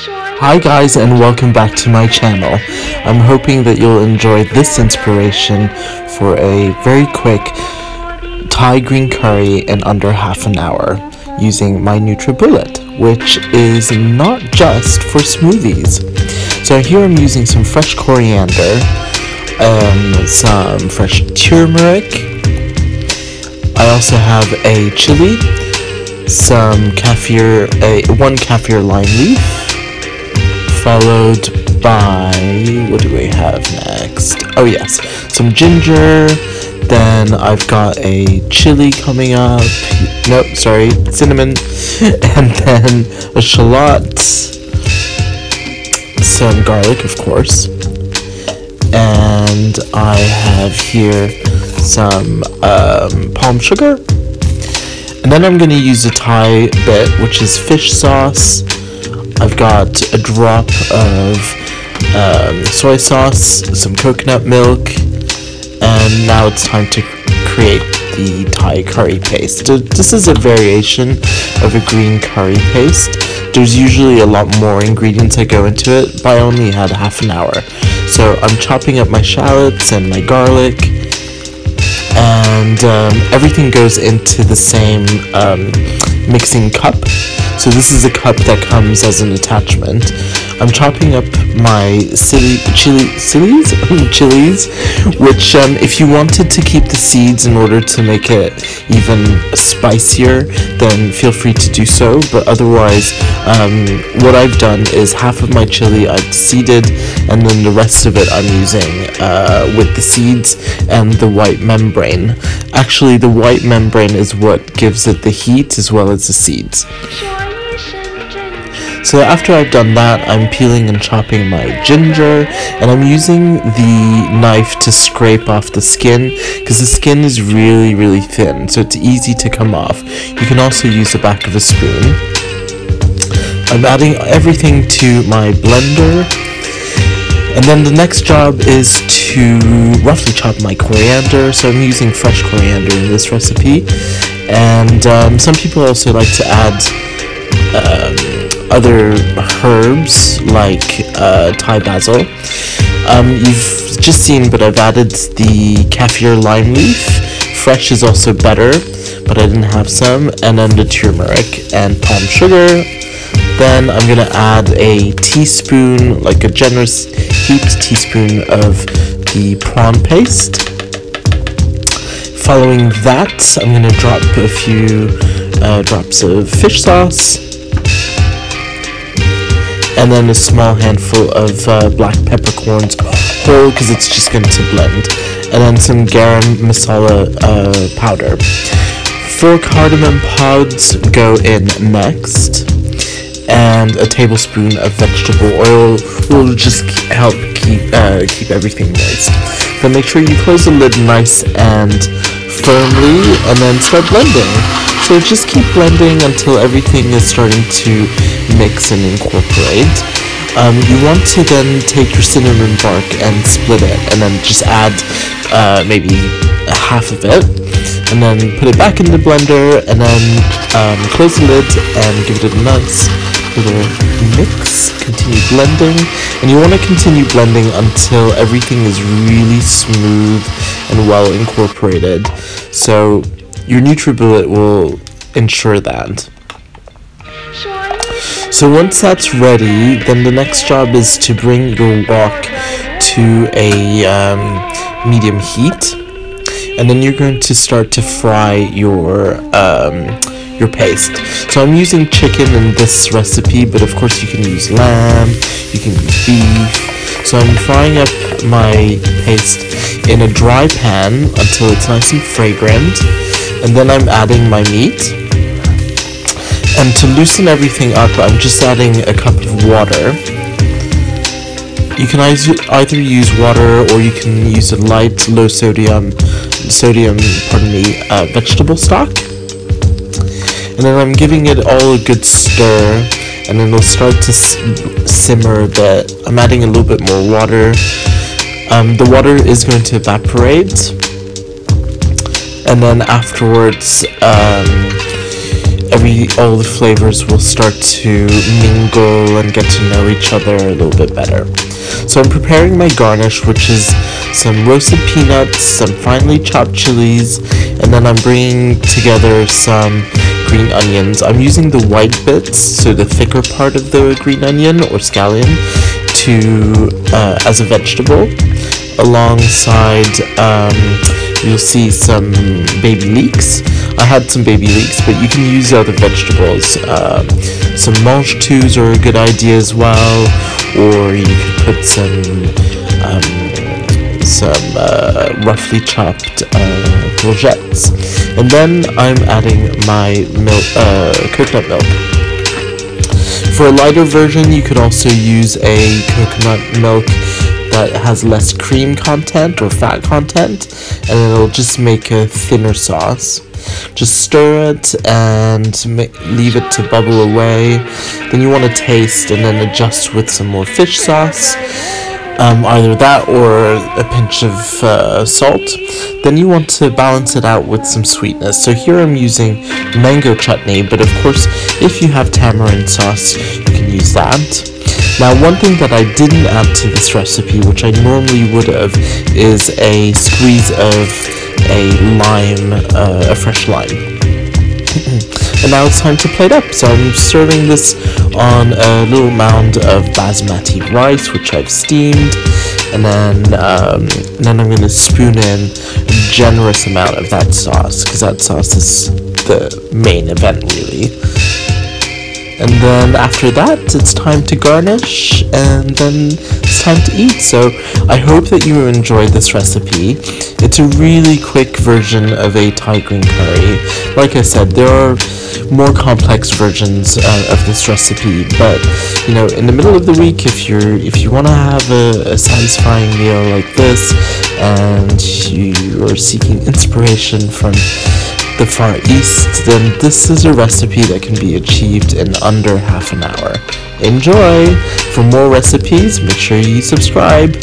Hi guys, and welcome back to my channel. I'm hoping that you'll enjoy this inspiration for a very quick Thai green curry in under half an hour using my Nutribullet, which is not just for smoothies. So here I'm using some fresh coriander, some fresh turmeric. I also have a chilli, some kafir, one kafir lime leaf, followed by, what do we have next? Oh yes, some ginger. Then I've got a chili coming up. Nope, sorry, cinnamon. And then a shallot, some garlic, of course. And I have here some palm sugar. And then I'm going to use a Thai bit, which is fish sauce. I've got a drop of soy sauce, some coconut milk, and now it's time to create the Thai curry paste. This is a variation of a green curry paste. There's usually a lot more ingredients that go into it, but I only had half an hour. So I'm chopping up my shallots and my garlic, and everything goes into the same mixing cup. So this is a cup that comes as an attachment. I'm chopping up my chillies, which if you wanted to keep the seeds in order to make it even spicier, then feel free to do so. But otherwise, what I've done is half of my chili I've seeded, and then the rest of it I'm using with the seeds and the white membrane. Actually, the white membrane is what gives it the heat as well as the seeds. So after I've done that, I'm peeling and chopping my ginger, and I'm using the knife to scrape off the skin, because the skin is really thin, so it's easy to come off. You can also use the back of a spoon. I'm adding everything to my blender, and then the next job is to roughly chop my coriander. So I'm using fresh coriander in this recipe, and some people also like to add other herbs like Thai basil. You've just seen, but I've added the kafir lime leaf. Fresh is also better, but I didn't have some. And then the turmeric and palm sugar. Then I'm gonna add a teaspoon, like a generous heaped teaspoon of the prawn paste. Following that, I'm gonna drop a few drops of fish sauce, and then a small handful of black peppercorns whole, because it's just going to blend, and then some garam masala powder. 4 cardamom pods go in next, and a tablespoon of vegetable oil will just help keep everything moist. But make sure you close the lid nice and firmly, and then start blending. So just keep blending until everything is starting to mix and incorporate. You want to then take your cinnamon bark and split it, and then just add maybe half of it, and then put it back in the blender, and then close the lid and give it a nice little mix. Continue blending, and you want to continue blending until everything is really smooth and well incorporated. So your Nutribullet will ensure that. So once that's ready, then the next job is to bring your wok to a medium heat, and then you're going to start to fry your paste. So I'm using chicken in this recipe, but of course you can use lamb, you can use beef. So I'm frying up my paste in a dry pan until it's nice and fragrant, and then I'm adding my meat. And to loosen everything up, I'm just adding a cup of water. You can either use water, or you can use a light, low sodium, vegetable stock. And then I'm giving it all a good stir, and then it'll start to simmer a bit. I'm adding a little bit more water. The water is going to evaporate, and then afterwards, all the flavors will start to mingle and get to know each other a little bit better. So I'm preparing my garnish, which is some roasted peanuts, some finely chopped chilies, and then I'm bringing together some green onions. I'm using the white bits, so the thicker part of the green onion or scallion, as a vegetable. Alongside, you'll see some baby leeks. I had some baby leeks, but you can use other vegetables. Some mange tous are a good idea as well, or you could put some roughly chopped courgettes. And then I'm adding my coconut milk. For a lighter version, you could also use a coconut milk that has less cream content or fat content, and it'll just make a thinner sauce. Just stir it and leave it to bubble away. Then you want to taste and then adjust with some more fish sauce, either that or a pinch of salt. Then you want to balance it out with some sweetness. So here I'm using mango chutney, but of course if you have tamarind sauce you can use that. Now, one thing that I didn't add to this recipe, which I normally would have, is a squeeze of a fresh lime. And now it's time to plate up. So I'm serving this on a little mound of basmati rice, which I've steamed, and then I'm going to spoon in a generous amount of that sauce, because that sauce is the main event, really. And then after that, it's time to garnish, and then it's time to eat. So I hope that you enjoyed this recipe. It's a really quick version of a Thai green curry. Like I said, there are more complex versions of this recipe, but you know, in the middle of the week, if you want to have a satisfying meal like this, and you are seeking inspiration from the Far East, then this is a recipe that can be achieved in under half an hour. Enjoy! For more recipes, make sure you subscribe.